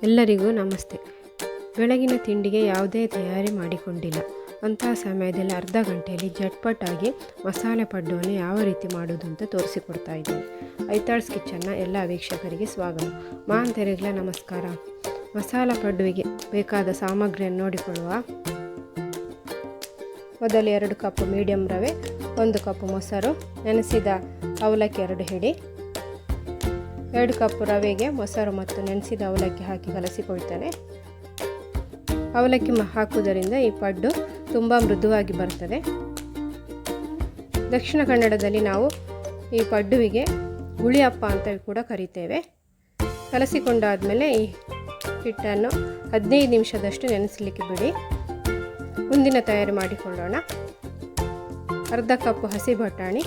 ಎಲ್ಲರಿಗೂ ನಮಸ್ತೆ. ಬೆಳಗಿನ ತಿಂಡಿಗೆ ಯಾವುದೇ ತಯಾರಿ ಮಾಡಿಕೊಂಡಿಲ್ಲ. ಅಂತಹ ಸಮಯದಲ್ಲಿ ಅರ್ಧ ಗಂಟೆಯಲ್ಲಿ ಜಟ್ಪಟಾಗಿ ಮಸಾಲೆ ಪಡ್ಡುವನ್ನು ಯಾವ ರೀತಿ ಮಾಡೋದು ಅಂತ ತೋರಿಸಿಕೊಡ್ತಾ ಇದ್ದೀನಿ. ಐತಾಳ್ಸ್ ಕಿಚನ್ನ ಎಲ್ಲ ವೀಕ್ಷಕರಿಗೆ ಸ್ವಾಗತ. ಮಾಂತೆರೆಗಳ ನಮಸ್ಕಾರ. ಮಸಾಲ ಪಡ್ಡುವಿಗೆ ಬೇಕಾದ ಸಾಮಗ್ರಿಯನ್ನು ನೋಡಿಕೊಳ್ಳುವ. ಮೊದಲು 2 ಕಪ್ ಮೀಡಿಯಂ ರವೆ, 1 ಕಪ್ ಮೊಸರು, ನೆನೆಸಿದ ಅವಲಕ್ಕಿ 2 ಹಿಡಿ. 2 ಕಪ್ ರವೆಗೆ ಮೊಸರು ಮತ್ತು ನೆನೆಸಿದ ಅವಲಕ್ಕಿ ಹಾಕಿ ಕಲಸಿಕೊಳ್ತೇನೆ. ಅವಲಕ್ಕಿ ಹಾಕುವುದರಿಂದ ಈ ಪಡ್ಡು ತುಂಬ ಮೃದುವಾಗಿ ಬರ್ತದೆ. ದಕ್ಷಿಣ ಕನ್ನಡದಲ್ಲಿ ನಾವು ಈ ಪಡ್ಡುವಿಗೆ ಗುಳಿಯಪ್ಪ ಅಂತ ಕೂಡ ಕರಿತೇವೆ. ಕಲಸಿಕೊಂಡಾದಮೇಲೆ ಈ ಹಿಟ್ಟನ್ನು 15 ನಿಮಿಷದಷ್ಟು ನೆನೆಸಲಿಕ್ಕೆ ಬಿಡಿ. ಮುಂದಿನ ತಯಾರಿ ಮಾಡಿಕೊಳ್ಳೋಣ. ಅರ್ಧ ಕಪ್ ಹಸಿ ಬಟಾಣಿ,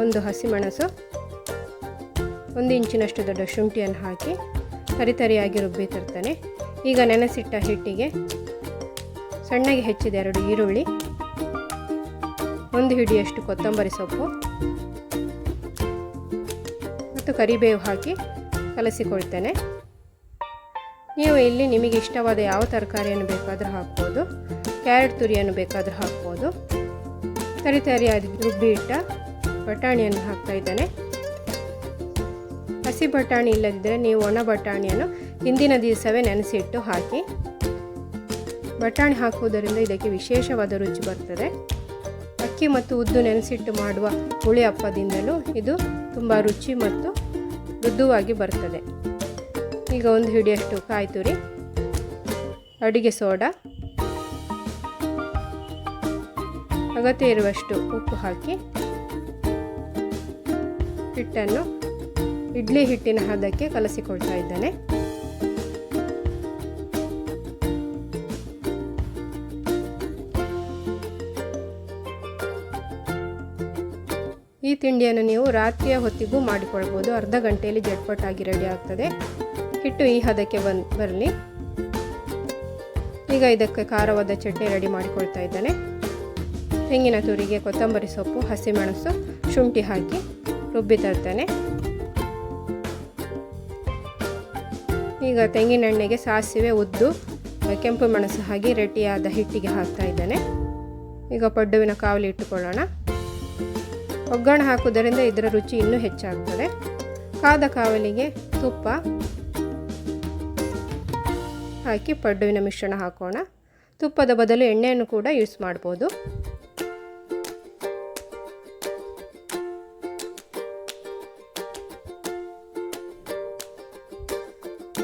1 ಹಸಿಮೆಣಸು, 1 ಇಂಚಿನಷ್ಟು ದೊಡ್ಡ ಶುಂಠಿಯನ್ನು ಹಾಕಿ ತರಿತರಿಯಾಗಿ ರುಬ್ಬಿ ತರ್ತೇನೆ. ಈಗ ನೆನೆಸಿಟ್ಟ ಹಿಟ್ಟಿಗೆ ಸಣ್ಣಗೆ ಹೆಚ್ಚಿದ 2 ಈರುಳ್ಳಿ, 1 ಹಿಡಿಯಷ್ಟು ಕೊತ್ತಂಬರಿ ಸೊಪ್ಪು ಮತ್ತು ಕರಿಬೇವು ಹಾಕಿ ಕಲಸಿಕೊಳ್ತೇನೆ. ನೀವು ಇಲ್ಲಿ ನಿಮಗೆ ಇಷ್ಟವಾದ ಯಾವ ತರಕಾರಿಯನ್ನು ಬೇಕಾದರೂ ಹಾಕ್ಬೋದು. ಕ್ಯಾರೆಟ್ ತುರಿಯನ್ನು ಬೇಕಾದರೂ ಹಾಕ್ಬೋದು. ತರಿತರಿಯಾಗಿ ರುಬ್ಬಿ ಇಟ್ಟ ಬಟಾಣಿಯನ್ನು ಹಾಕ್ತಾ ಇದ್ದೇನೆ. ಹಸಿ ಬಟಾಣಿ ಇಲ್ಲದಿದ್ದರೆ ನೀವು ಒಣ ಬಟಾಣಿಯನ್ನು ಹಿಂದಿನ ದಿವಸವೇ ನೆನೆಸಿಟ್ಟು ಹಾಕಿ. ಬಟಾಣಿ ಹಾಕುವುದರಿಂದ ಇದಕ್ಕೆ ವಿಶೇಷವಾದ ರುಚಿ ಬರ್ತದೆ. ಅಕ್ಕಿ ಮತ್ತು ಉದ್ದು ನೆನೆಸಿಟ್ಟು ಮಾಡುವ ಹುಳಿ ಹಪ್ಪದಿಂದಲೂ ಇದು ತುಂಬ ರುಚಿ ಮತ್ತು ಮೃದುವಾಗಿ ಬರ್ತದೆ. ಈಗ 1 ಹಿಡಿಯಷ್ಟು ಕಾಯಿ ತುರಿ, ಅಡಿಗೆ ಸೋಡಾ, ಅಗತ್ಯ ಇರುವಷ್ಟು ಉಪ್ಪು ಹಾಕಿ ಹಿಟ್ಟನ್ನು ಇಡ್ಲಿ ಹಿಟ್ಟಿನ ಹದಕ್ಕೆ ಕಲಸಿಕೊಳ್ತಾ ಇದ್ದೇನೆ. ಈ ತಿಂಡಿಯನ್ನು ನೀವು ರಾತ್ರಿಯ ಹೊತ್ತಿಗೂ ಮಾಡಿಕೊಳ್ಬೋದು. ಅರ್ಧ ಗಂಟೆಯಲ್ಲಿ ಜಟ್ಪಟಾಗಿ ರೆಡಿ ಆಗ್ತದೆ. ಹಿಟ್ಟು ಈ ಹದಕ್ಕೆ ಬರಲಿ. ಈಗ ಇದಕ್ಕೆ ಖಾರವಾದ ಚಟ್ನಿ ರೆಡಿ ಮಾಡಿಕೊಳ್ತಾ ಇದ್ದೇನೆ. ತೆಂಗಿನ ತುರಿಗೆ ಕೊತ್ತಂಬರಿ ಸೊಪ್ಪು, ಹಸಿಮೆಣಸು, ಶುಂಠಿ ಹಾಕಿ ರುಬ್ಬಿ ತರ್ತೇನೆ. ಈಗ ತೆಂಗಿನೆಣ್ಣೆಗೆ ಸಾಸಿವೆ, ಉದ್ದು, ಕೆಂಪು ಮೆಣಸು ಹಾಕಿ ರೆಡಿಯಾದ ಹಿಟ್ಟಿಗೆ ಹಾಕ್ತಾ ಇದ್ದೇನೆ. ಈಗ ಪಡ್ಡುವಿನ ಕಾವಲಿ ಇಟ್ಟುಕೊಳ್ಳೋಣ. ಒಗ್ಗರಣೆ ಹಾಕುವುದರಿಂದ ಇದರ ರುಚಿ ಇನ್ನೂ ಹೆಚ್ಚಾಗ್ತದೆ. ಕಾದ ಕಾವಲಿಗೆ ತುಪ್ಪ ಹಾಕಿ ಪಡ್ಡುವಿನ ಮಿಶ್ರಣ ಹಾಕೋಣ. ತುಪ್ಪದ ಬದಲು ಎಣ್ಣೆಯನ್ನು ಕೂಡ ಯೂಸ್ ಮಾಡ್ಬೋದು.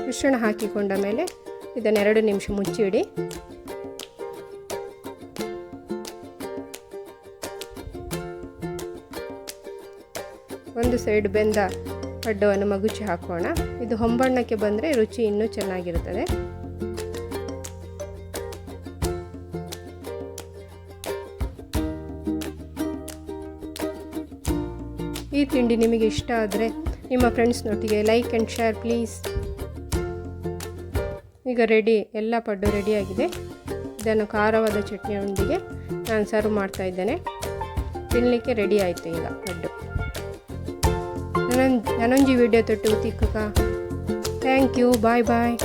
ಮಿಶ್ರಣ ಹಾಕಿಕೊಂಡ ಮೇಲೆ ಇದನ್ನು 2 ನಿಮಿಷ ಮುಚ್ಚಿಡಿ. ಒಂದು ಸೈಡ್ ಬೆಂದ ಪಡ್ಡವನ್ನು ಮಗುಚಿ ಹಾಕೋಣ. ಇದು ಹೊಂಬಣ್ಣಕ್ಕೆ ಬಂದರೆ ರುಚಿ ಇನ್ನೂ ಚೆನ್ನಾಗಿರುತ್ತದೆ. ಈ ತಿಂಡಿ ನಿಮಗೆ ಇಷ್ಟ ಆದರೆ ನಿಮ್ಮ ಫ್ರೆಂಡ್ಸ್ನೊಟ್ಟಿಗೆ ಲೈಕ್ ಆ್ಯಂಡ್ ಶೇರ್ ಪ್ಲೀಸ್. ಈಗ ರೆಡಿ, ಎಲ್ಲ ಪಡ್ಡು ರೆಡಿಯಾಗಿದೆ. ಇದನ್ನು ಖಾರವಾದ ಚಟ್ನಿಯೊಂದಿಗೆ ನಾನು ಸರ್ವ್ ಮಾಡ್ತಾ ಇದ್ದೇನೆ. ತಿನ್ನಲಿಕ್ಕೆ ರೆಡಿ ಆಯಿತು ಈಗ ಪಡ್ಡು. ನನೊಂಜಿ ವಿಡಿಯೋ ತೊಟ್ಟು ತಿಕ್ಕಕ. Thank you. Bye bye.